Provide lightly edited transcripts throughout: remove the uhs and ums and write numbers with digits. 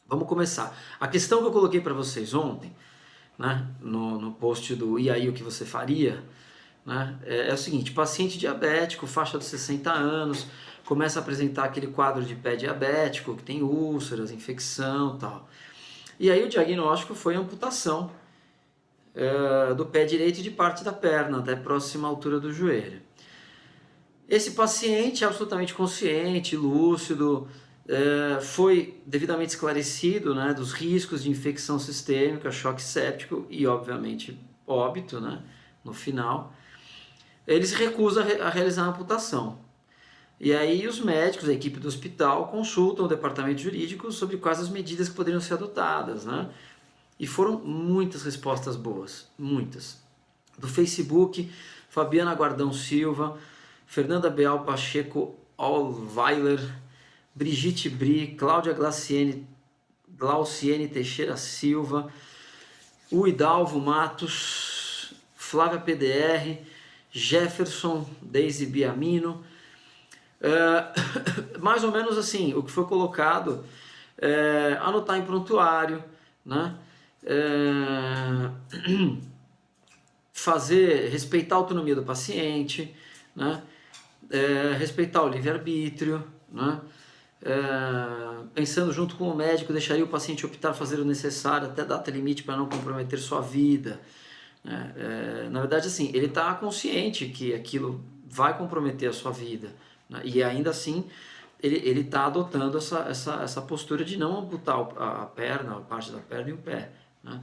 Vamos começar. A questão que eu coloquei para vocês ontem, né, no post do E aí o que você faria, né, é o seguinte: paciente diabético, faixa dos 60 anos, começa a apresentar aquele quadro de pé diabético, que tem úlceras, infecção e tal. E aí o diagnóstico foi amputação do pé direito e de parte da perna, até próxima altura do joelho. Esse paciente é absolutamente consciente, lúcido, foi devidamente esclarecido, né, dos riscos de infecção sistêmica, choque séptico e, obviamente, óbito, né, no final. Ele se recusa a realizar a amputação. E aí os médicos, a equipe do hospital, consultam o departamento jurídico sobre quais as medidas que poderiam ser adotadas, né? E foram muitas respostas boas, muitas. Do Facebook, Fabiana Guardão Silva, Fernanda Beal Pacheco Allweiler, Brigitte Bri, Cláudia Glauciene Teixeira Silva, o Hidalvo Matos, Flávia PDR, Jefferson, Deise Biamino. Mais ou menos assim, o que foi colocado, anotar em prontuário, né? Respeitar a autonomia do paciente, né? Respeitar o livre-arbítrio, né? Pensando junto com o médico, deixaria o paciente optar fazer o necessário até data limite para não comprometer sua vida. Na verdade, assim, ele está consciente que aquilo vai comprometer a ssua vida, né? E ainda assim ele está adotando essa postura de não amputar a perna, a parte da perna e o pé, né?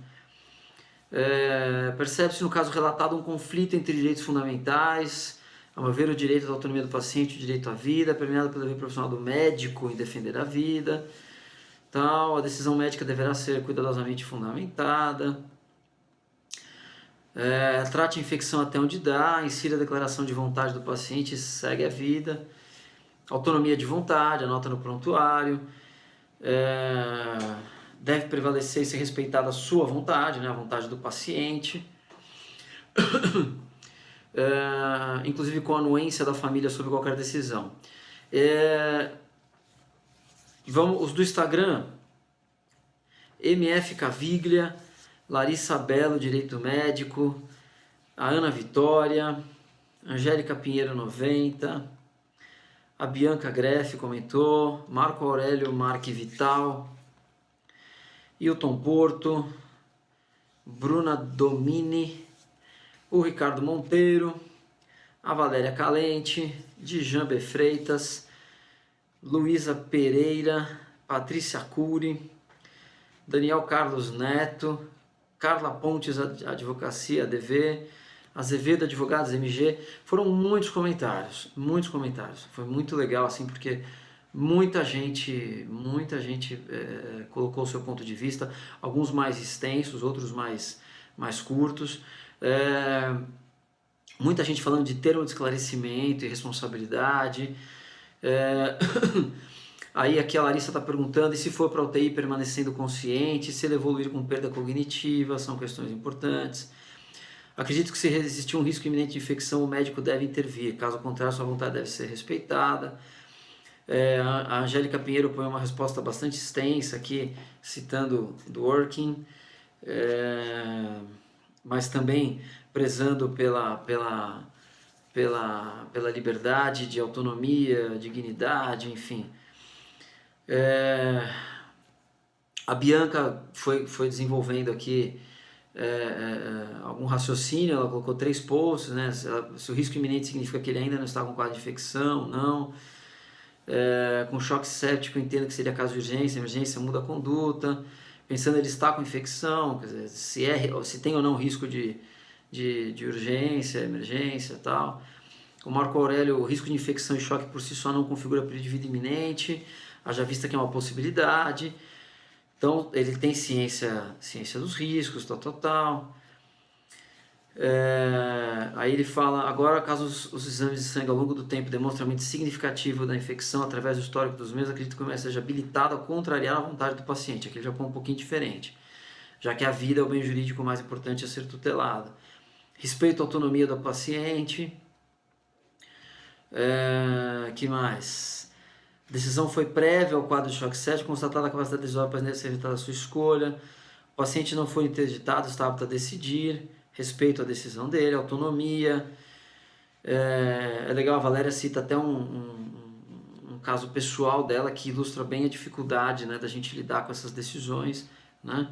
Percebe-se no caso relatado um conflito entre direitos fundamentais, a meu ver o direito da autonomia do paciente, o direito à vida, permeado pelo dever profissional do médico em defender a vida, tal, a decisão médica deverá ser cuidadosamente fundamentada, trate a infecção até onde dá, insira a declaração de vontade do paciente e segue a vida, autonomia de vontade, anota no prontuário, deve prevalecer e ser respeitada a sua vontade, né, a vontade do paciente, inclusive com a anuência da família sobre qualquer decisão. Os do Instagram, MF Caviglia, Larissa Belo, Direito Médico, a Ana Vitória, Angélica Pinheiro 90, a Bianca Greff comentou, Marco Aurélio Marque Vital, Hilton Porto, Bruna Domini, o Ricardo Monteiro, a Valéria Calente, Djambe Freitas, Luísa Pereira, Patrícia Cury, Daniel Carlos Neto, Carla Pontes, Advocacia ADV, Azevedo Advogados MG. Foram muitos comentários, foi muito legal assim, porque muita gente colocou o seu ponto de vista, alguns mais extensos, outros mais curtos, muita gente falando de termo de esclarecimento e responsabilidade. Aí aqui a Larissa está perguntando, e se for para UTI permanecendo consciente, se ele evoluir com perda cognitiva, são questões importantes. Acredito que se existir um risco iminente de infecção, o médico deve intervir, caso contrário, sua vontade deve ser respeitada. A Angélica Pinheiro põe uma resposta bastante extensa aqui, citando Dworkin, mas também prezando pela liberdade de autonomia, dignidade, enfim. A Bianca foi desenvolvendo aqui algum raciocínio, ela colocou 3 posts, né? Se o risco iminente significa que ele ainda não está com quadro de infecção, não. Com choque séptico, entendo que seria caso de urgência, emergência, muda a conduta. Pensando ele está com infecção, quer dizer, se tem ou não risco de urgência, emergência e tal. O Marco Aurélio, o risco de infecção e choque por si só não configura período de vida iminente, haja vista que é uma possibilidade. Então, ele tem ciência dos riscos, tal. Aí ele fala, agora caso os exames de sangue ao longo do tempo demonstrem aumento significativo da infecção através do histórico dos mesmos, acredito que o médico seja habilitado a contrariar a vontade do paciente. Aqui ele já põe um pouquinho diferente, já que a vida é o bem jurídico mais importante a ser tutelado. Respeito à autonomia do paciente. Que mais? Decisão foi prévia ao quadro de choque séptico, constatada a capacidade decisória para ser evitada a sua escolha. O paciente não foi interditado, está apto a decidir. Respeito à decisão dele, autonomia. É legal, a Valéria cita até um caso pessoal dela que ilustra bem a dificuldade, né, da gente lidar com essas decisões, né?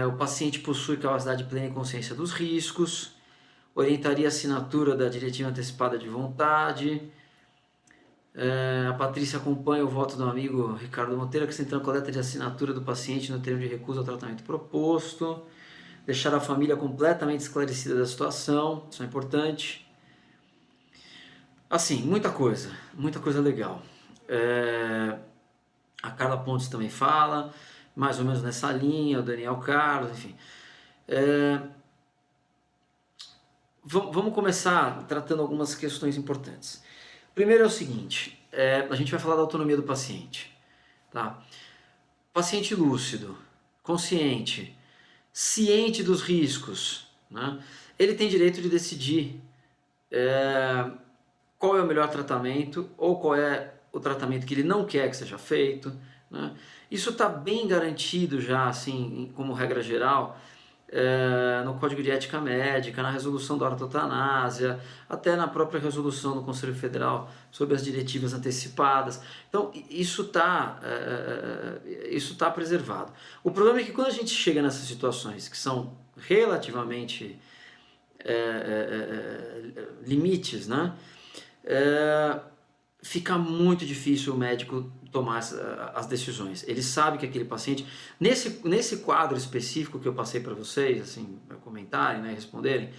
O paciente possui capacidade plena e consciência dos riscos. Orientaria a assinatura da diretiva antecipada de vontade. A Patrícia acompanha o voto do amigo Ricardo Monteiro, acrescentando a coleta de assinatura do paciente no termo de recusa ao tratamento proposto. Deixar a família completamente esclarecida da situação, isso é importante. Assim, muita coisa legal. A Carla Pontes também fala, mais ou menos nessa linha, o Daniel Carlos, enfim. Vamos começar tratando algumas questões importantes. Primeiro é o seguinte, a gente vai falar da autonomia do paciente. Tá? Paciente lúcido, consciente, ciente dos riscos, né? Ele tem direito de decidir qual é o melhor tratamento ou qual é o tratamento que ele não quer que seja feito, né? Isso está bem garantido já, assim, como regra geral, no Código de Ética Médica, na resolução da ortotanásia, até na própria resolução do Conselho Federal sobre as diretivas antecipadas. Então, isso está preservado. O problema é que quando a gente chega nessas situações que são relativamente limites, né, fica muito difícil o médico tomar as decisões. Ele sabe que aquele paciente, nesse quadro específico que eu passei para vocês, assim, para comentarem, né, responderem,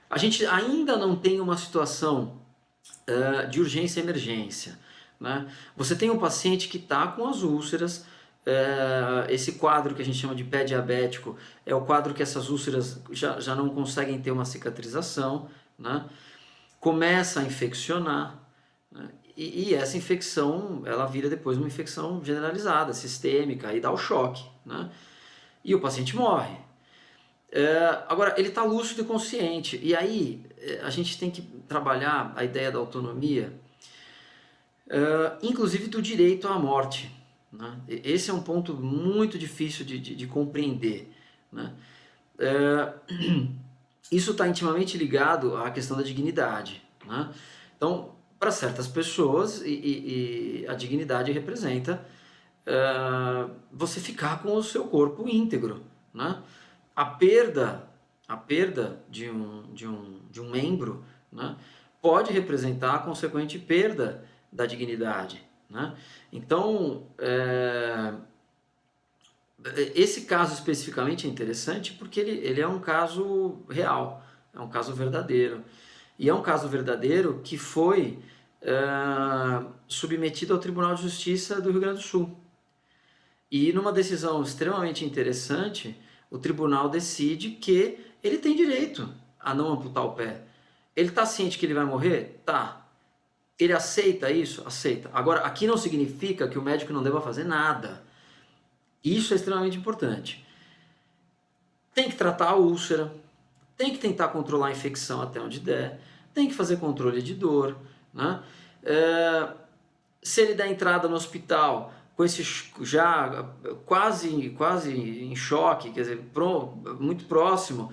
a gente ainda não tem uma situação de urgência e emergência, né? Você tem um paciente que está com as úlceras, esse quadro que a gente chama de pé diabético é o quadro que essas úlceras já não conseguem ter uma cicatrização, né? Começa a infeccionar, né? E essa infecção, ela vira depois uma infecção generalizada, sistêmica, e dá o choque, né? E o paciente morre. Agora, ele está lúcido e consciente, e aí a gente tem que trabalhar a ideia da autonomia, inclusive do direito à morte, né? Esse é um ponto muito difícil de compreender, né? Isso está intimamente ligado à questão da dignidade, né? Então, para certas pessoas, a dignidade representa você ficar com o seu corpo íntegro, né? A perda de um membro, né, pode representar a consequente perda da dignidade, né? Então, esse caso especificamente é interessante porque ele é um caso real, é um caso verdadeiro. E é um caso verdadeiro que foi submetido ao Tribunal de Justiça do Rio Grande do Sul. E numa decisão extremamente interessante, o tribunal decide que ele tem direito a não amputar o pé. Ele está ciente que ele vai morrer? Tá. Ele aceita isso? Aceita. Agora, aqui não significa que o médico não deva fazer nada. Isso é extremamente importante. Tem que tratar a úlcera, tem que tentar controlar a infecção até onde der, tem que fazer controle de dor, né? Se ele der entrada no hospital com esse já quase em choque, quer dizer, muito próximo,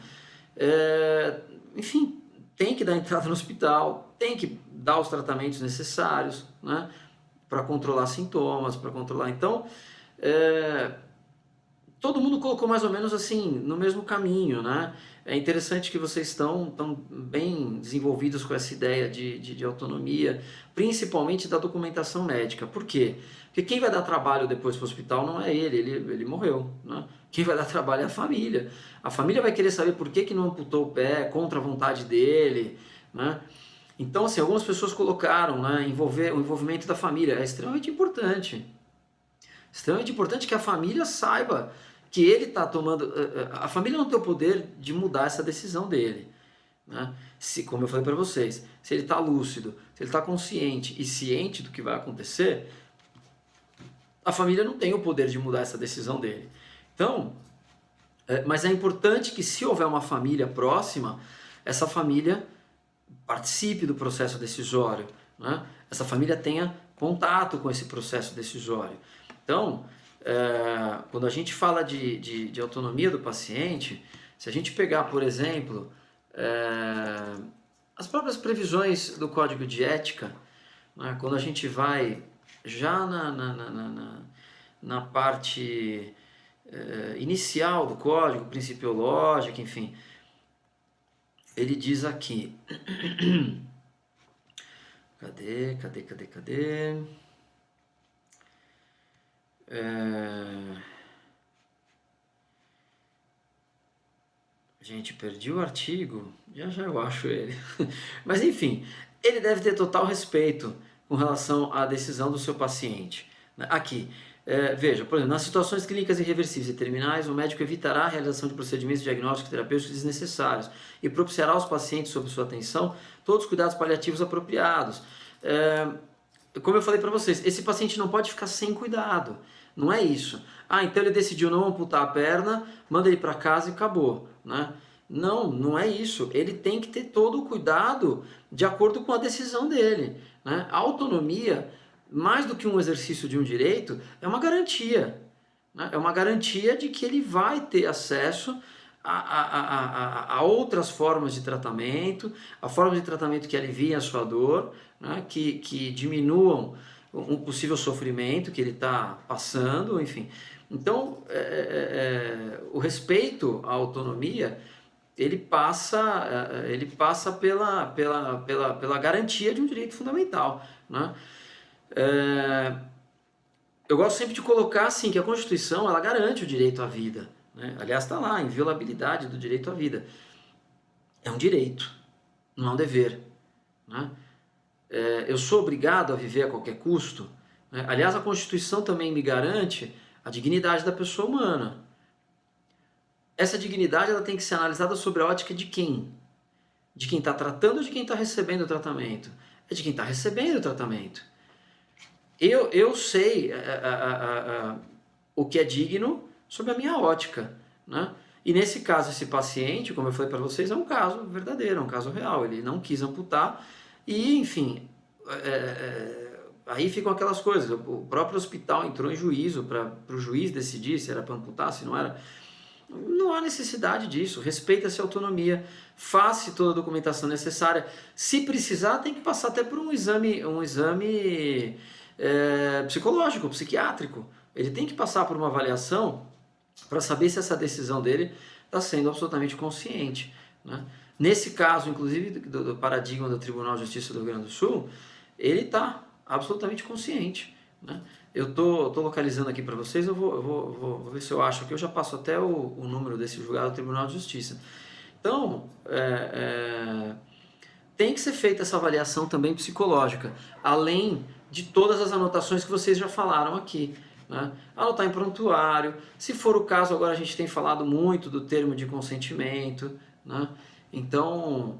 enfim, tem que dar entrada no hospital, tem que dar os tratamentos necessários, né, para controlar sintomas, para controlar. Então, todo mundo colocou mais ou menos assim no mesmo caminho, né? É interessante que vocês estão bem desenvolvidos com essa ideia de autonomia, principalmente da documentação médica. Por quê? Porque quem vai dar trabalho depois para o hospital não é ele morreu, né? Quem vai dar trabalho é a família. A família vai querer saber por que não amputou o pé contra a vontade dele, né? Então, assim, algumas pessoas colocaram, né, o envolvimento da família. É extremamente importante. Extremamente importante que a família saiba que ele está tomando... A família não tem o poder de mudar essa decisão dele, né? Como eu falei para vocês, se ele está lúcido, se ele está consciente e ciente do que vai acontecer, a família não tem o poder de mudar essa decisão dele. Então, mas é importante que, se houver uma família próxima, essa família participe do processo decisório, né? Essa família tenha contato com esse processo decisório. Então, quando a gente fala de autonomia do paciente, se a gente pegar, por exemplo, as próprias previsões do Código de Ética, né, quando a gente vai já na parte inicial do Código, principiológica, enfim, ele diz aqui... Cadê? Gente, perdi o artigo, já eu acho ele. Mas enfim, ele deve ter total respeito com relação à decisão do seu paciente. Aqui, veja, por exemplo, nas situações clínicas irreversíveis e terminais, o médico evitará a realização de procedimentos diagnósticos e terapêuticos desnecessários e propiciará aos pacientes, sob sua atenção, todos os cuidados paliativos apropriados. Como eu falei para vocês, esse paciente não pode ficar sem cuidado, não é isso. Então ele decidiu não amputar a perna, manda ele para casa e acabou, né? Não é isso. Ele tem que ter todo o cuidado de acordo com a decisão dele, né? A autonomia, mais do que um exercício de um direito, é uma garantia, né? É uma garantia de que ele vai ter acesso a outras formas de tratamento, a formas de tratamento que aliviem a sua dor, né? que diminuam um possível sofrimento que ele está passando, enfim. Então, o respeito à autonomia, ele passa pela garantia de um direito fundamental, né? Eu gosto sempre de colocar assim, que a Constituição ela garante o direito à vida, né? Aliás, está lá, inviolabilidade do direito à vida. É um direito, não é um dever, né? Eu sou obrigado a viver a qualquer custo, né? Aliás, a Constituição também me garante a dignidade da pessoa humana. Essa dignidade ela tem que ser analisada sobre a ótica de quem? De quem está tratando ou de quem está recebendo o tratamento? É de quem está recebendo o tratamento. Eu sei o que é digno sob a minha ótica, né? E nesse caso, esse paciente, como eu falei para vocês, é um caso verdadeiro, é um caso real. Ele não quis amputar e, enfim, aí ficam aquelas coisas. O próprio hospital entrou em juízo para o juiz decidir se era para amputar, se não era. Não há necessidade disso. Respeita-se a autonomia, faça toda a documentação necessária. Se precisar, tem que passar até por um exame psicológico, psiquiátrico. Ele tem que passar por uma avaliação para saber se essa decisão dele está sendo absolutamente consciente, né? Nesse caso, inclusive, do paradigma do Tribunal de Justiça do Rio Grande do Sul, ele está absolutamente consciente, né? Eu tô localizando aqui para vocês, eu vou ver se eu acho aqui, eu já passo até o número desse julgado do Tribunal de Justiça. Então, tem que ser feita essa avaliação também psicológica, além de todas as anotações que vocês já falaram aqui, né? Anotar em prontuário, se for o caso, agora a gente tem falado muito do termo de consentimento, né? Então,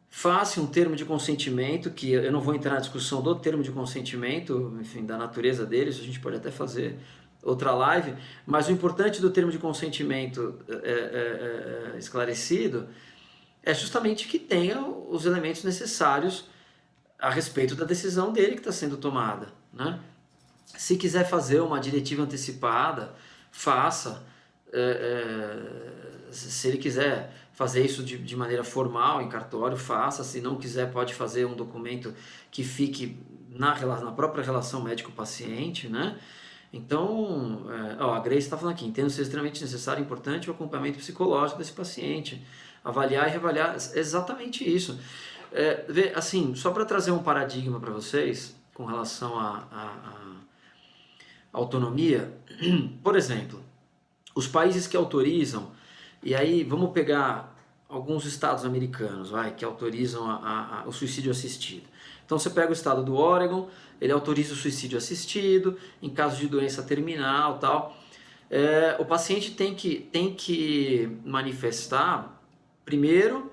faça um termo de consentimento, que eu não vou entrar na discussão do termo de consentimento, enfim, da natureza dele, isso a gente pode até fazer outra live, mas o importante do termo de consentimento esclarecido é justamente que tenha os elementos necessários a respeito da decisão dele que está sendo tomada, né? Se quiser fazer uma diretiva antecipada, faça. Se ele quiser fazer isso de maneira formal, em cartório, faça. Se não quiser, pode fazer um documento que fique na própria relação médico-paciente, né? Então, a Grace está falando aqui, entendo ser extremamente necessário e importante o acompanhamento psicológico desse paciente. Avaliar e reavaliar, exatamente isso. Assim, só para trazer um paradigma para vocês, com relação à autonomia, por exemplo, os países que autorizam, e aí vamos pegar alguns estados americanos, que autorizam o suicídio assistido. Então você pega o estado do Oregon, ele autoriza o suicídio assistido, em caso de doença terminal, tal. O paciente tem que manifestar, primeiro,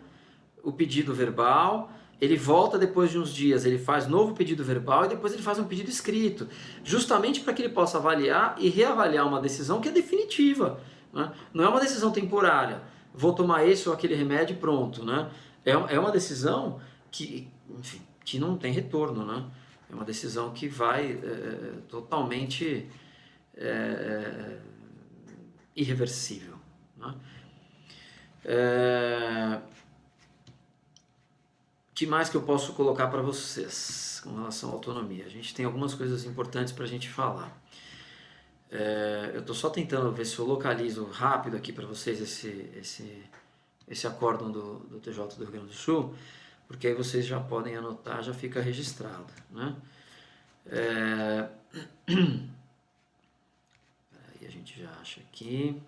o pedido verbal. Ele volta depois de uns dias, ele faz novo pedido verbal e depois ele faz um pedido escrito, justamente para que ele possa avaliar e reavaliar uma decisão que é definitiva, né? Não é uma decisão temporária, vou tomar esse ou aquele remédio e pronto, né? É uma decisão que que não tem retorno, né? É uma decisão que vai totalmente irreversível, né? Que mais que eu posso colocar para vocês com relação à autonomia? A gente tem algumas coisas importantes para a gente falar. Eu estou só tentando ver se eu localizo rápido aqui para vocês esse acórdão do TJ do Rio Grande do Sul, porque aí vocês já podem anotar, já fica registrado, né? Aí a gente já acha aqui,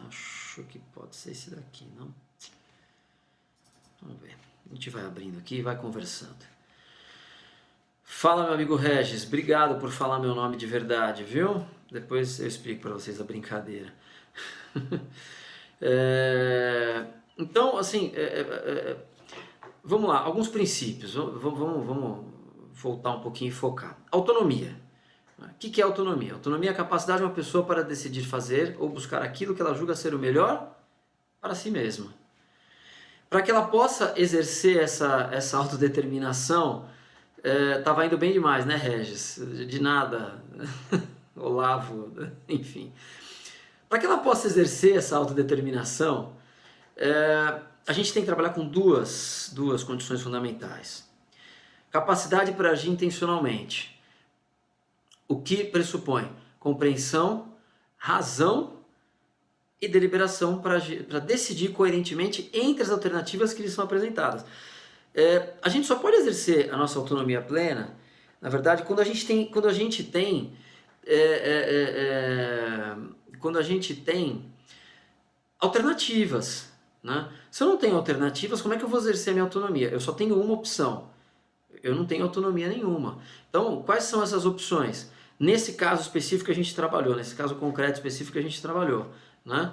acho que pode ser esse daqui, não? Vamos ver, a gente vai abrindo aqui e vai conversando. Fala, meu amigo Regis, obrigado por falar meu nome de verdade, viu? Depois eu explico para vocês a brincadeira. Então, assim, vamos lá, alguns princípios, vamos voltar um pouquinho e focar. Autonomia. O que é autonomia? Autonomia é a capacidade de uma pessoa para decidir fazer ou buscar aquilo que ela julga ser o melhor para si mesma. Para que ela possa exercer essa autodeterminação, tava indo bem demais, né, Regis? De nada, Olavo, enfim. Para que ela possa exercer essa autodeterminação, a gente tem que trabalhar com duas condições fundamentais. Capacidade para agir intencionalmente, o que pressupõe compreensão, razão e deliberação para decidir coerentemente entre as alternativas que lhes são apresentadas. A gente só pode exercer a nossa autonomia plena, na verdade, quando a gente tem alternativas, né? Se eu não tenho alternativas, como é que eu vou exercer a minha autonomia? Eu só tenho uma opção. Eu não tenho autonomia nenhuma. Então, quais são essas opções? Nesse caso específico que a gente trabalhou, nesse caso concreto específico que a gente trabalhou, né?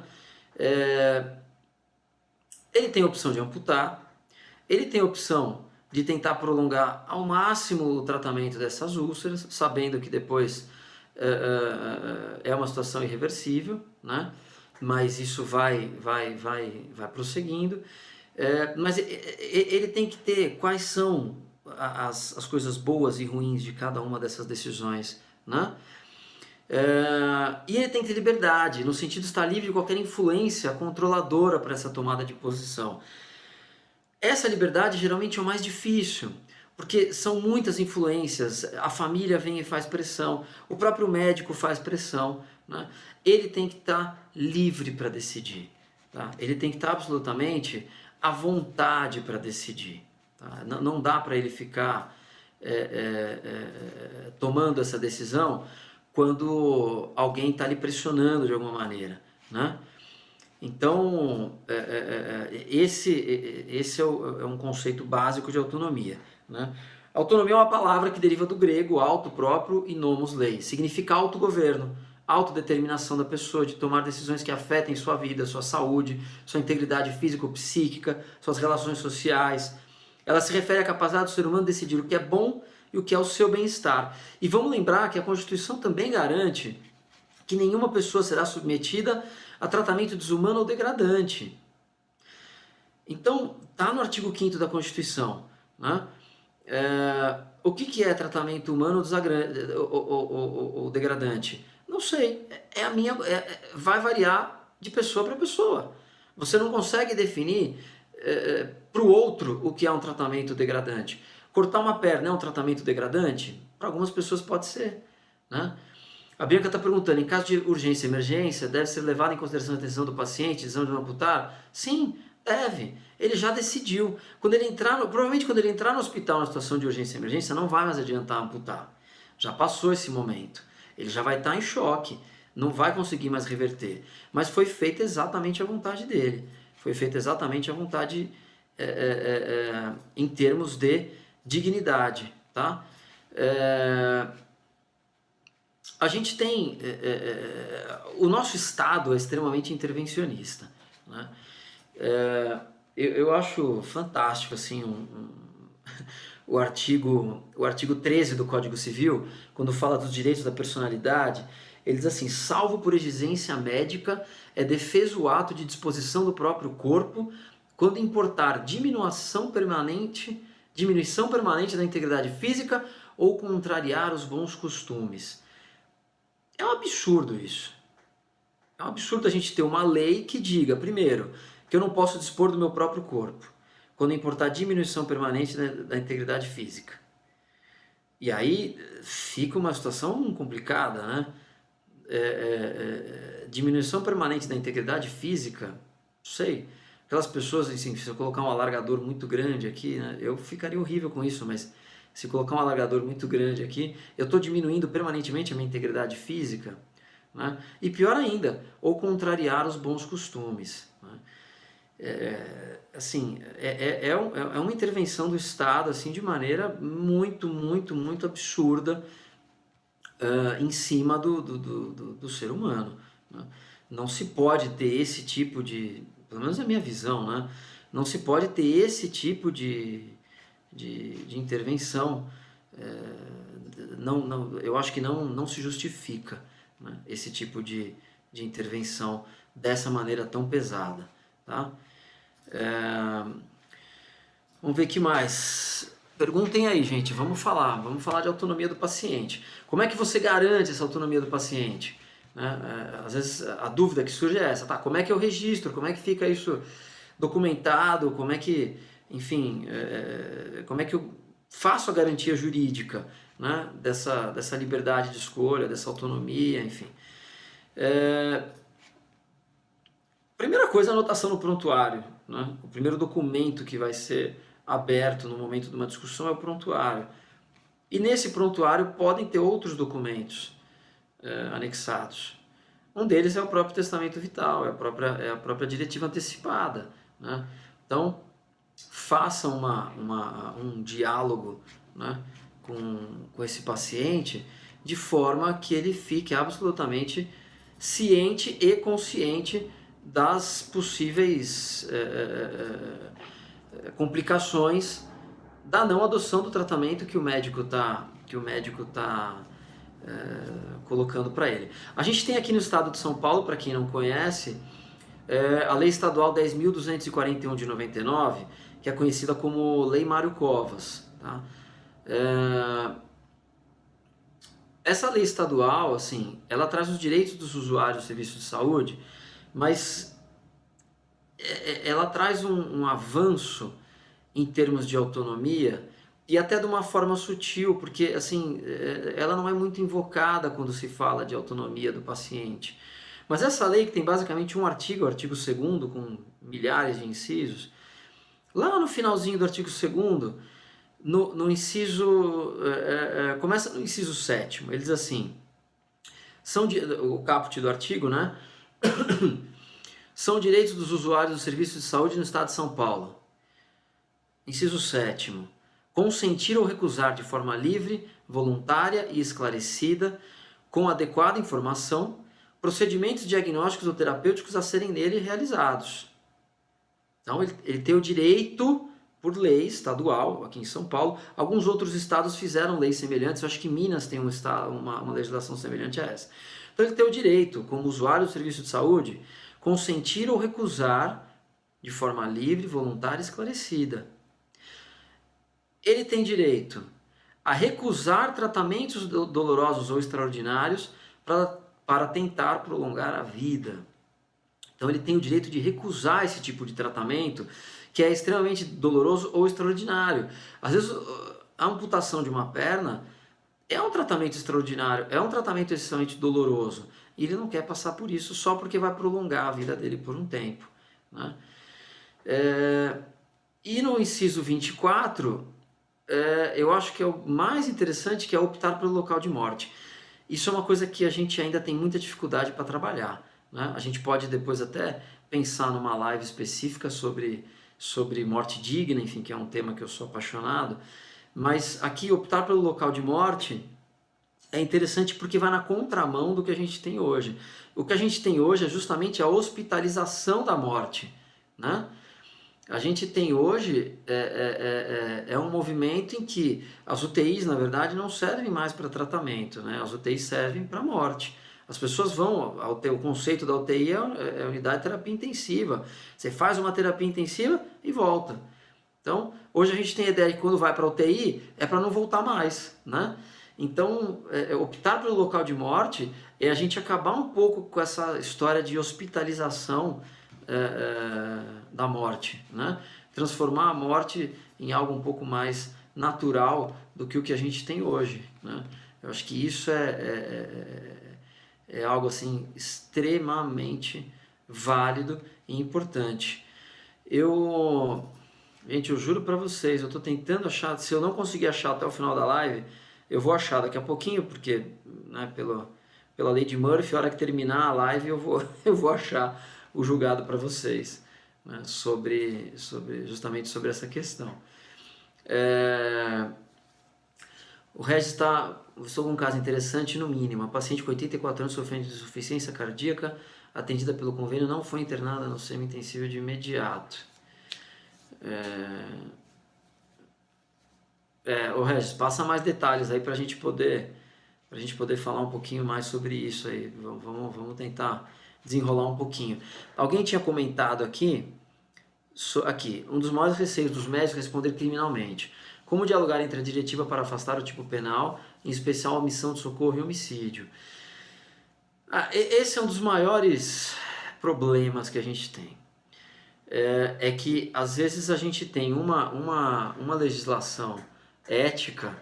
Ele tem a opção de amputar, ele tem a opção de tentar prolongar ao máximo o tratamento dessas úlceras, sabendo que depois é uma situação irreversível, né? Mas isso vai prosseguindo. Mas ele tem que ter quais são as coisas boas e ruins de cada uma dessas decisões, né? E ele tem que ter liberdade, no sentido de estar livre de qualquer influência controladora para essa tomada de posição. Essa liberdade geralmente é o mais difícil, porque são muitas influências, a família vem e faz pressão, o próprio médico faz pressão, né? Ele tem que estar livre para decidir, tá? Ele tem que estar absolutamente à vontade para decidir, tá? Não dá para ele ficar tomando essa decisão quando alguém está lhe pressionando de alguma maneira, né? Então, esse é um conceito básico de autonomia, né? Autonomia é uma palavra que deriva do grego auto, próprio, e nomos, lei. Significa autogoverno, autodeterminação da pessoa de tomar decisões que afetem sua vida, sua saúde, sua integridade físico-psíquica, suas relações sociais. Ela se refere à capacidade do ser humano de decidir o que é bom e o que é o seu bem-estar. E vamos lembrar que a Constituição também garante que nenhuma pessoa será submetida a tratamento desumano ou degradante. Então, está no artigo 5º da Constituição, né? O que é tratamento humano ou degradante? Não sei, vai variar de pessoa para pessoa. Você não consegue definir para o outro o que é um tratamento degradante. Cortar uma perna é um tratamento degradante? Para algumas pessoas pode ser, né? A Bianca está perguntando, em caso de urgência e emergência, deve ser levada em consideração a decisão do paciente, decisão de não amputar? Sim, deve. Ele já decidiu. Provavelmente quando ele entrar no hospital na situação de urgência e emergência, não vai mais adiantar amputar. Já passou esse momento. Ele já vai estar em choque, não vai conseguir mais reverter. Mas foi feita exatamente a vontade dele. Foi feita exatamente a vontade em termos de dignidade, tá? A gente tem... o nosso Estado é extremamente intervencionista, né? Eu acho fantástico assim, o artigo 13 do Código Civil, quando fala dos direitos da personalidade, ele diz assim: salvo por exigência médica, é defeso o ato de disposição do próprio corpo, quando importar diminuição permanente diminuição permanente da integridade física ou contrariar os bons costumes. É um absurdo isso. É um absurdo a gente ter uma lei que diga, primeiro, que eu não posso dispor do meu próprio corpo, quando importar diminuição permanente da integridade física. E aí fica uma situação complicada, né? Diminuição permanente da integridade física, não sei, aquelas pessoas, assim, se eu colocar um alargador muito grande aqui, né, eu ficaria horrível com isso, mas se colocar um alargador muito grande aqui, eu estou diminuindo permanentemente a minha integridade física, né? E pior ainda, ou contrariar os bons costumes, né? É uma intervenção do Estado assim, de maneira muito, muito, muito absurda em cima do ser humano, né? Não se pode ter esse tipo de, pelo menos é a minha visão, né? Não se pode ter esse tipo de intervenção, eu acho que não se justifica, né, esse tipo de intervenção dessa maneira tão pesada, tá? Vamos ver o que mais. Perguntem aí, gente, vamos falar de autonomia do paciente. Como é que você garante essa autonomia do paciente? Né? Às vezes a dúvida que surge é essa, tá? Como é que eu registro? Como é que fica isso documentado? Como é que, enfim, como é que eu faço a garantia jurídica, né, dessa liberdade de escolha, dessa autonomia, enfim. Primeira coisa, a anotação no prontuário, né? O primeiro documento que vai ser aberto no momento de uma discussão é o prontuário. E nesse prontuário podem ter outros documentos anexados. Um deles é o próprio testamento vital, é a própria diretiva antecipada, né? Então, façam um diálogo, né, com esse paciente, de forma que ele fique absolutamente ciente e consciente das possíveis complicações da não adoção do tratamento que o médico está colocando para ele. A gente tem aqui no estado de São Paulo, para quem não conhece, a Lei Estadual 10.241 de 99, que é conhecida como Lei Mário Covas, tá? Essa lei estadual, assim, ela traz os direitos dos usuários do serviço de saúde, mas ela traz um avanço em termos de autonomia e até de uma forma sutil, porque assim, ela não é muito invocada quando se fala de autonomia do paciente. Mas essa lei, que tem basicamente um artigo, o artigo 2º, com milhares de incisos, lá no finalzinho do artigo 2º, no inciso, começa no inciso 7º, ele diz assim, o caput do artigo, né? São direitos dos usuários do serviço de saúde no estado de São Paulo. Inciso 7º, consentir ou recusar de forma livre, voluntária e esclarecida, com adequada informação, procedimentos diagnósticos ou terapêuticos a serem nele realizados. Então ele tem o direito, por lei estadual, aqui em São Paulo. Alguns outros estados fizeram leis semelhantes, eu acho que Minas tem uma legislação semelhante a essa. Então ele tem o direito, como usuário do serviço de saúde, consentir ou recusar de forma livre, voluntária e esclarecida. Ele tem direito a recusar tratamentos dolorosos ou extraordinários para tentar prolongar a vida. Então ele tem o direito de recusar esse tipo de tratamento que é extremamente doloroso ou extraordinário. Às vezes a amputação de uma perna é um tratamento extraordinário, é um tratamento extremamente doloroso. E ele não quer passar por isso só porque vai prolongar a vida dele por um tempo, né? E no inciso 24, eu acho que é o mais interessante, que é optar pelo local de morte. Isso é uma coisa que a gente ainda tem muita dificuldade para trabalhar, né? A gente pode depois até pensar numa live específica sobre morte digna, enfim, que é um tema que eu sou apaixonado, mas aqui optar pelo local de morte é interessante porque vai na contramão do que a gente tem hoje. O que a gente tem hoje é justamente a hospitalização da morte, né? A gente tem hoje um movimento em que as UTIs, na verdade, não servem mais para tratamento, né? As UTIs servem para morte. As pessoas vão, o conceito da UTI é unidade de terapia intensiva. Você faz uma terapia intensiva e volta. Então, hoje a gente tem a ideia de que quando vai para a UTI é para não voltar mais, né? Então, optar pelo local de morte é a gente acabar um pouco com essa história de hospitalização da morte, né? Transformar a morte em algo um pouco mais natural do que o que a gente tem hoje, né? Eu acho que isso é algo assim extremamente válido e importante. Gente, eu juro para vocês, eu estou tentando achar, se eu não conseguir achar até o final da live, eu vou achar daqui a pouquinho, porque, né, pela lei de Murphy, a hora que terminar a live eu vou achar o julgado para vocês, né, justamente sobre essa questão. O Regis estou com um caso interessante no mínimo. A paciente com 84 anos sofrendo de insuficiência cardíaca, atendida pelo convênio, não foi internada no semi-intensivo de imediato. O Regis, passa mais detalhes aí para a gente poder falar um pouquinho mais sobre isso aí. Vamos tentar desenrolar um pouquinho. Alguém tinha comentado aqui, um dos maiores receios dos médicos é responder criminalmente. Como dialogar entre a diretiva para afastar o tipo penal, em especial a omissão de socorro e homicídio? Esse é um dos maiores problemas que a gente tem. É que às vezes a gente tem uma legislação ética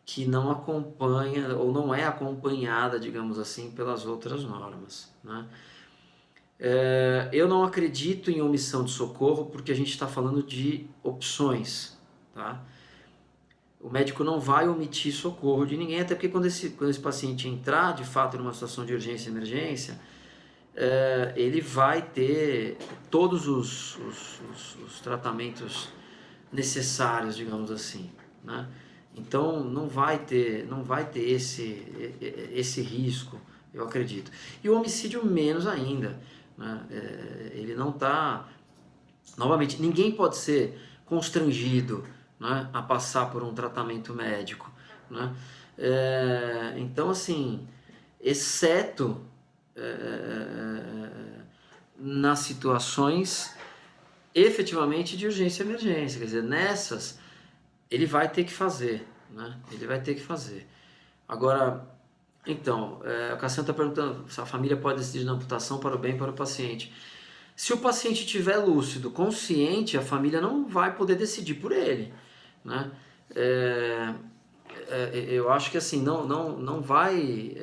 que não acompanha ou não é acompanhada, digamos assim, pelas outras normas, né? Eu não acredito em omissão de socorro porque a gente está falando de opções, tá? O médico não vai omitir socorro de ninguém, até porque quando esse paciente entrar de fato numa situação de urgência e emergência, ele vai ter todos os tratamentos necessários, digamos assim, né? Então não vai ter esse risco, eu acredito. E o homicídio menos ainda, né? Ele não está... Novamente, ninguém pode ser constrangido, né, a passar por um tratamento médico, né? Então, assim, exceto nas situações efetivamente de urgência e emergência, quer dizer, nessas ele vai ter que fazer, né? Ele vai ter que fazer. Agora, então, a Cassiano está perguntando se a família pode decidir na amputação para o bem para o paciente. Se o paciente estiver lúcido, consciente, a família não vai poder decidir por ele, né? Eu acho que assim, não vai...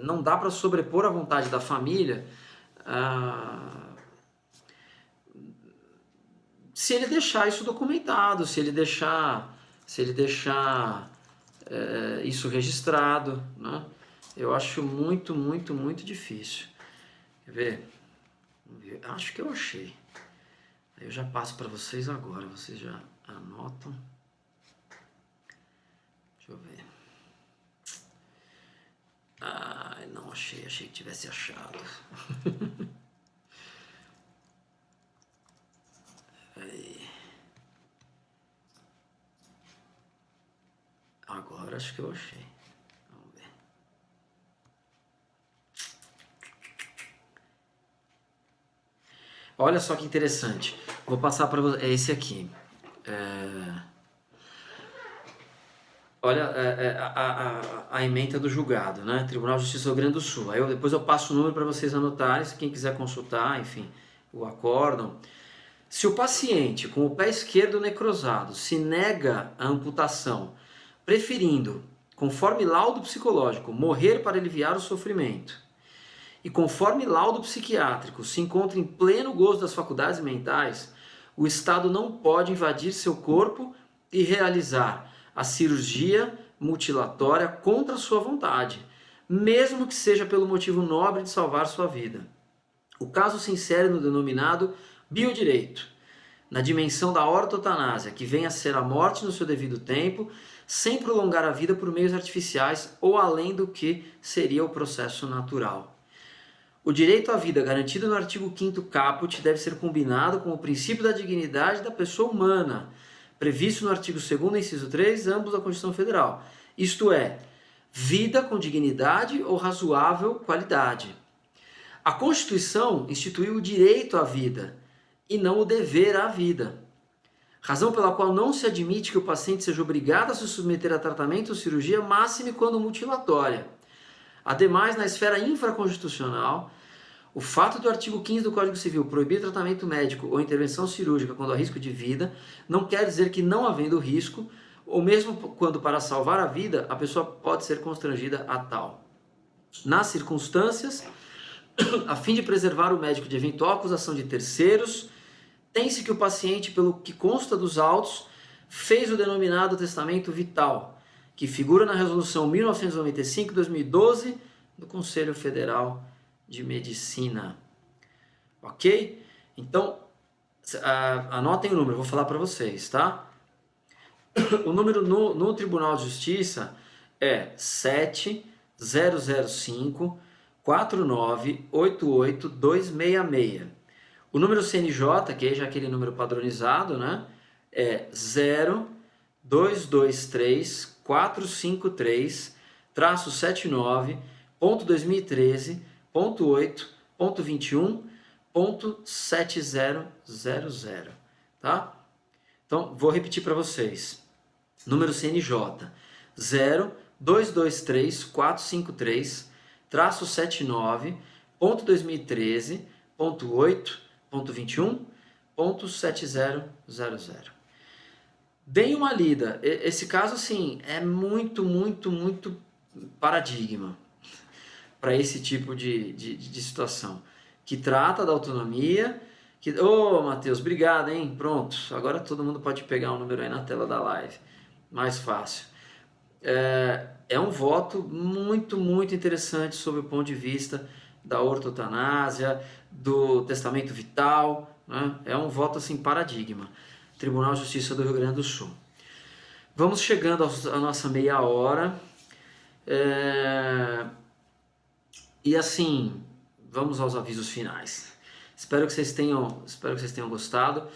não dá para sobrepor a vontade da família se ele deixar isso documentado, se ele deixar isso registrado, né? Eu acho muito, muito, muito difícil. Quer ver? Acho que eu achei. Eu já passo para vocês agora, vocês já anotam. Deixa eu ver. Não achei que tivesse achado. Aí. Agora acho que eu achei. Vamos ver. Olha só que interessante. Vou passar para você. É esse aqui. Olha a ementa do julgado, né? Tribunal de Justiça do Rio Grande do Sul. Aí depois eu passo o número para vocês anotarem, se quem quiser consultar, enfim, o acórdão. Se o paciente com o pé esquerdo necrosado se nega a amputação, preferindo, conforme laudo psicológico, morrer para aliviar o sofrimento, e conforme laudo psiquiátrico se encontra em pleno gozo das faculdades mentais, o Estado não pode invadir seu corpo e realizar a cirurgia mutilatória contra sua vontade, mesmo que seja pelo motivo nobre de salvar sua vida. O caso se insere no denominado biodireito, na dimensão da ortotanásia, que vem a ser a morte no seu devido tempo, sem prolongar a vida por meios artificiais ou além do que seria o processo natural. O direito à vida garantido no artigo 5º caput deve ser combinado com o princípio da dignidade da pessoa humana, previsto no artigo 2º, inciso 3, ambos da Constituição Federal. Isto é, vida com dignidade ou razoável qualidade. A Constituição instituiu o direito à vida e não o dever à vida. razão pela qual não se admite que o paciente seja obrigado a se submeter a tratamento ou cirurgia, máxime quando mutilatória. Ademais, na esfera infraconstitucional, o fato do artigo 15 do Código Civil proibir tratamento médico ou intervenção cirúrgica quando há risco de vida, não quer dizer que, não havendo risco, ou mesmo quando para salvar a vida, a pessoa pode ser constrangida a tal. Nas circunstâncias, a fim de preservar o médico de eventual acusação de terceiros, tem-se que o paciente, pelo que consta dos autos, fez o denominado testamento vital, que figura na resolução 1995/2012 do Conselho Federal de Medicina. Ok? Então, anotem o número, vou falar para vocês, tá? O número no Tribunal de Justiça é 7005 4988266. O número CNJ, que é já aquele número padronizado, né, é 0223-453-79.2013.8.21.7000, tá? Então, vou repetir para vocês. Número CNJ 0223-453-79.2013.8.21.7000. Deem uma lida. Esse caso, assim, é muito paradigma para esse tipo de situação, que trata da autonomia. Ô, Matheus, obrigado, hein? Pronto, agora todo mundo pode pegar um número aí na tela da live. Mais fácil. É um voto muito interessante sob o ponto de vista da ortotanásia, do testamento vital, né? É um voto assim paradigma. Tribunal de Justiça do Rio Grande do Sul. Vamos chegando à nossa meia hora. E assim, vamos aos avisos finais. Espero que vocês tenham gostado.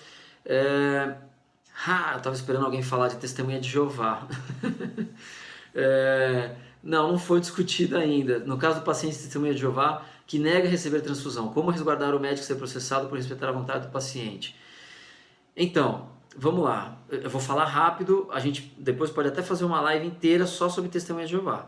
Eu estava esperando alguém falar de testemunha de Jeová. Não foi discutido ainda. No caso do paciente de testemunha de Jeová que nega receber transfusão, como resguardar o médico ser processado por respeitar a vontade do paciente? Então, vamos lá. Eu vou falar rápido. A gente depois pode até fazer uma live inteira só sobre testemunha de Jeová,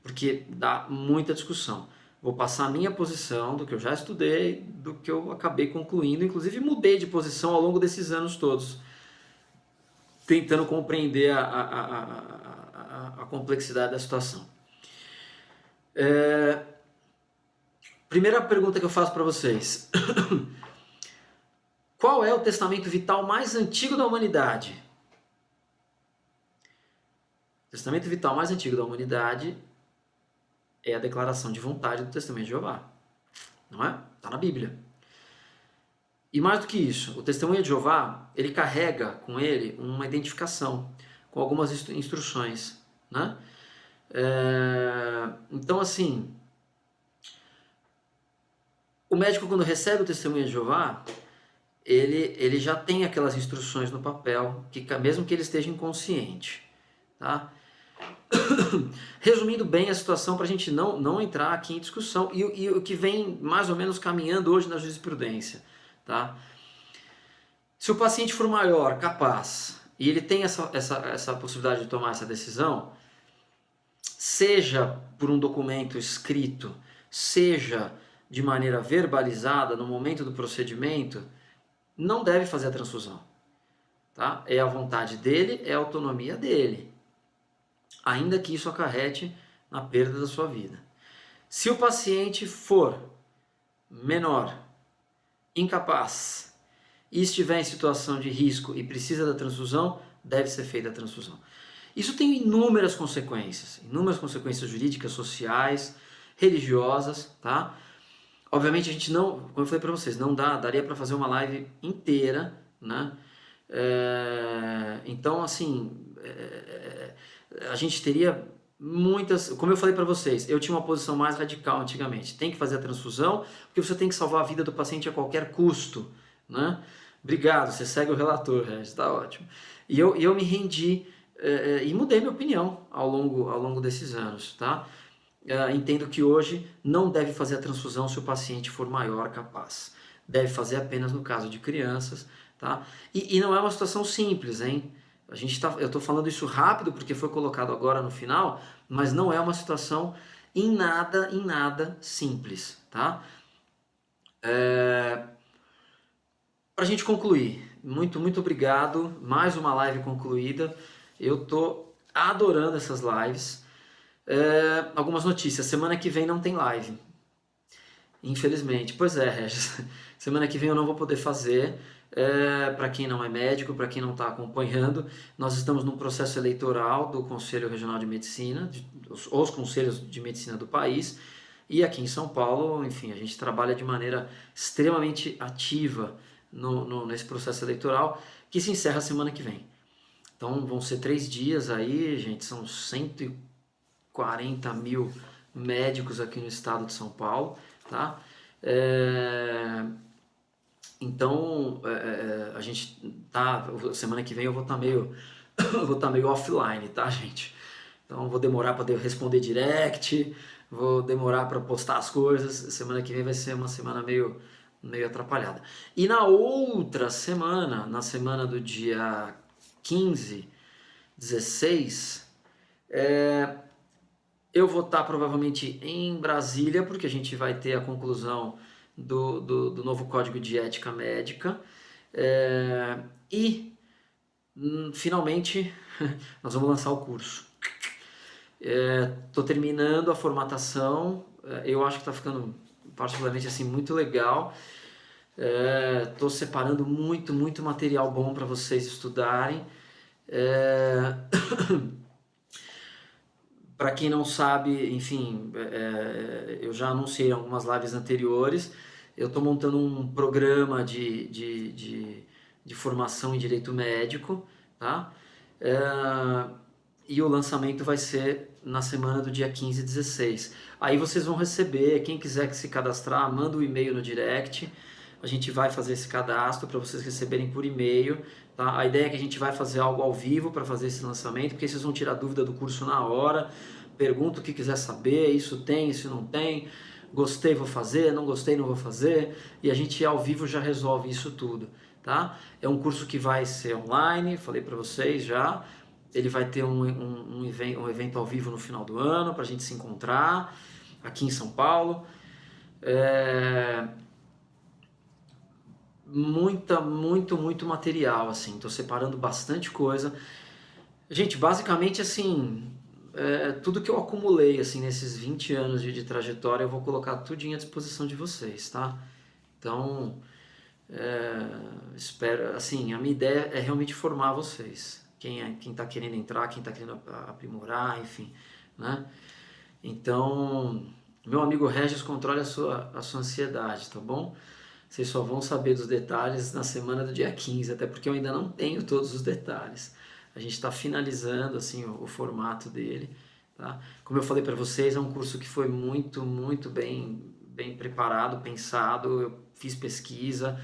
porque dá muita discussão. Vou passar a minha posição, do que eu já estudei, do que eu acabei concluindo. Inclusive mudei de posição ao longo desses anos todos, tentando compreender a complexidade da situação. Primeira pergunta que eu faço para vocês. Qual é o testamento vital mais antigo da humanidade? O testamento vital mais antigo da humanidade é a declaração de vontade do Testemunho de Jeová. Não é? Está na Bíblia. E mais do que isso, o Testemunho de Jeová, ele carrega com ele uma identificação, com algumas instruções, né? Então, assim, o médico, quando recebe o Testemunho de Jeová, ele já tem aquelas instruções no papel, mesmo que ele esteja inconsciente, tá? Resumindo bem a situação, para a gente não entrar aqui em discussão, e o que vem mais ou menos caminhando hoje na jurisprudência, tá? Se o paciente for maior, capaz, e ele tem essa possibilidade de tomar essa decisão, seja por um documento escrito, seja de maneira verbalizada no momento do procedimento, não deve fazer a transfusão, tá? É a vontade dele, é a autonomia dele, ainda que isso acarrete na perda da sua vida. Se o paciente for menor, incapaz, e estiver em situação de risco e precisa da transfusão, deve ser feita a transfusão. Isso tem inúmeras consequências jurídicas, sociais, religiosas, tá? Obviamente a gente não, como eu falei para vocês, daria para fazer uma live inteira, né? Então, assim, a gente teria muitas, como eu falei para vocês, eu tinha uma posição mais radical antigamente. Tem que fazer a transfusão, porque você tem que salvar a vida do paciente a qualquer custo, né? Obrigado, você segue o relator, Regis, tá ótimo. E eu me rendi e mudei minha opinião ao longo desses anos, tá? Entendo que hoje não deve fazer a transfusão se o paciente for maior capaz. Deve fazer apenas no caso de crianças, tá? E não é uma situação simples, hein? Eu estou falando isso rápido porque foi colocado agora no final, mas não é uma situação em nada simples, tá? Para a gente concluir, muito obrigado, mais uma live concluída. Eu tô adorando essas lives. Algumas notícias, semana que vem não tem live, infelizmente. Pois é, Regis, semana que vem eu não vou poder fazer. Para quem não é médico, para quem não está acompanhando, nós estamos num processo eleitoral do Conselho Regional de Medicina, os conselhos de medicina do país, e aqui em São Paulo, enfim, a gente trabalha de maneira extremamente ativa nesse processo eleitoral, que se encerra semana que vem. Então vão ser 3 dias aí, gente, são 140 mil médicos aqui no estado de São Paulo, tá? Então, a gente tá, semana que vem eu vou estar meio, offline, tá, gente? Então, vou demorar para responder direct, vou demorar para postar as coisas. Semana que vem vai ser uma semana meio atrapalhada. E na outra semana, na semana do dia 15, 16, eu vou estar provavelmente em Brasília, porque a gente vai ter a conclusão do novo Código de Ética Médica. E, finalmente, nós vamos lançar o curso. Estou terminando a formatação, eu acho que está ficando particularmente assim, muito legal. Estou separando muito material bom para vocês estudarem. Para quem não sabe, enfim, eu já anunciei em algumas lives anteriores, eu estou montando um programa de formação em direito médico, tá? E o lançamento vai ser na semana do dia 15 e 16. Aí vocês vão receber, quem quiser se cadastrar, manda um e-mail no direct, a gente vai fazer esse cadastro para vocês receberem por e-mail. Tá? A ideia é que a gente vai fazer algo ao vivo para fazer esse lançamento, porque vocês vão tirar dúvida do curso na hora, pergunta o que quiser saber, isso tem, isso não tem, gostei, vou fazer, não gostei, não vou fazer, e a gente ao vivo já resolve isso tudo. Tá? É um curso que vai ser online, falei para vocês já, ele vai ter um evento ao vivo no final do ano para a gente se encontrar aqui em São Paulo. Muito material, assim, tô separando bastante coisa. Gente, basicamente, assim, tudo que eu acumulei, assim, nesses 20 anos de trajetória, eu vou colocar tudinho à disposição de vocês, tá? Então, espero, assim, a minha ideia é realmente formar vocês. Quem tá querendo entrar, quem tá querendo aprimorar, enfim, né? Então, meu amigo Regis, controle a sua ansiedade, tá bom? Vocês só vão saber dos detalhes na semana do dia 15, até porque eu ainda não tenho todos os detalhes. A gente está finalizando assim o formato dele, tá? Como eu falei para vocês, é um curso que foi muito bem preparado, pensado. Eu fiz pesquisa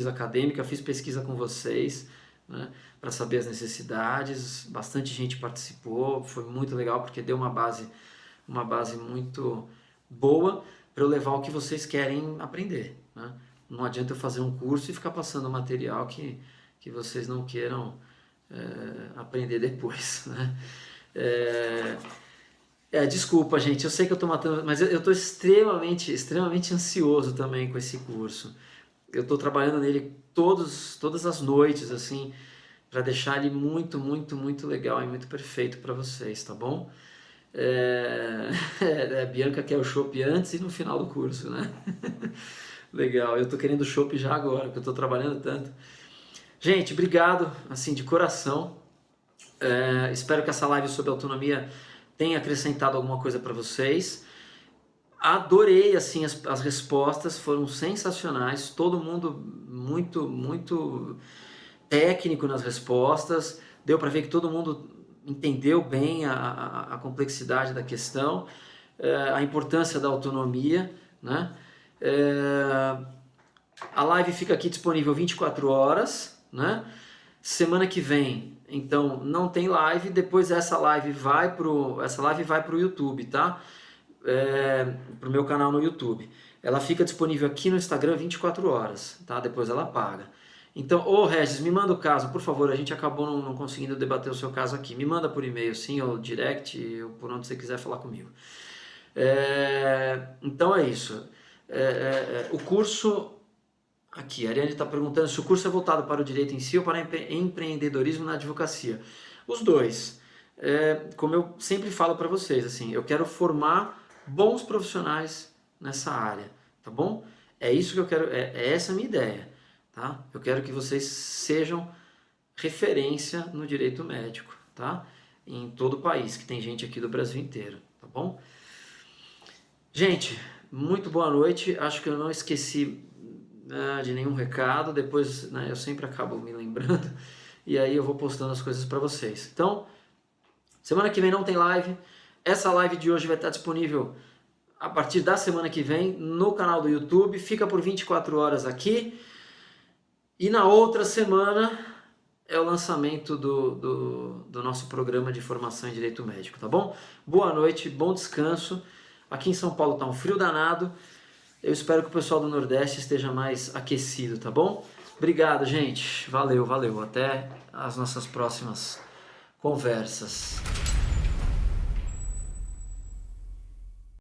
acadêmica, fiz pesquisa com vocês, né, para saber as necessidades. Bastante gente participou, foi muito legal porque deu uma base muito boa para eu levar o que vocês querem aprender, né? Não adianta eu fazer um curso e ficar passando material que vocês não queiram aprender depois, né? Desculpa, gente, eu sei que eu estou matando, mas eu estou extremamente ansioso também com esse curso. Eu estou trabalhando nele todas as noites, assim, para deixar ele muito legal e muito perfeito para vocês, tá bom? Bianca quer o chopp antes e no final do curso, né? Legal, eu tô querendo chopp já agora, porque eu tô trabalhando tanto. Gente, obrigado, assim, de coração. Espero que essa live sobre autonomia tenha acrescentado alguma coisa para vocês. Adorei, assim, as respostas foram sensacionais. Todo mundo muito técnico nas respostas. Deu para ver que todo mundo entendeu bem a complexidade da questão, a importância da autonomia, né? A live fica aqui disponível 24 horas, né? Semana que vem, então, não tem live. Depois essa live vai pro YouTube, tá? Pro meu canal no YouTube. Ela fica disponível aqui no Instagram 24 horas, tá? Depois ela apaga. Então, ô Regis, me manda o caso, por favor, a gente acabou não conseguindo debater o seu caso aqui. Me manda por e-mail, sim, ou direct, ou por onde você quiser falar comigo. Então é isso. O curso, aqui, a Ariane está perguntando se o curso é voltado para o direito em si ou para empreendedorismo na advocacia. Os dois. Como eu sempre falo para vocês, assim, eu quero formar bons profissionais nessa área, tá bom? É isso que eu quero, é essa a minha ideia, tá? Eu quero que vocês sejam referência no direito médico, tá? Em todo o país, que tem gente aqui do Brasil inteiro, tá bom? Gente, muito boa noite. Acho que eu não esqueci de nenhum recado. Depois, né, eu sempre acabo me lembrando e aí eu vou postando as coisas para vocês. Então, semana que vem não tem live. Essa live de hoje vai estar disponível a partir da semana que vem no canal do YouTube. Fica por 24 horas aqui. E na outra semana é o lançamento do nosso programa de formação em Direito Médico, tá bom? Boa noite, bom descanso. Aqui em São Paulo está um frio danado. Eu espero que o pessoal do Nordeste esteja mais aquecido, tá bom? Obrigado, gente. Valeu, valeu. Até as nossas próximas conversas.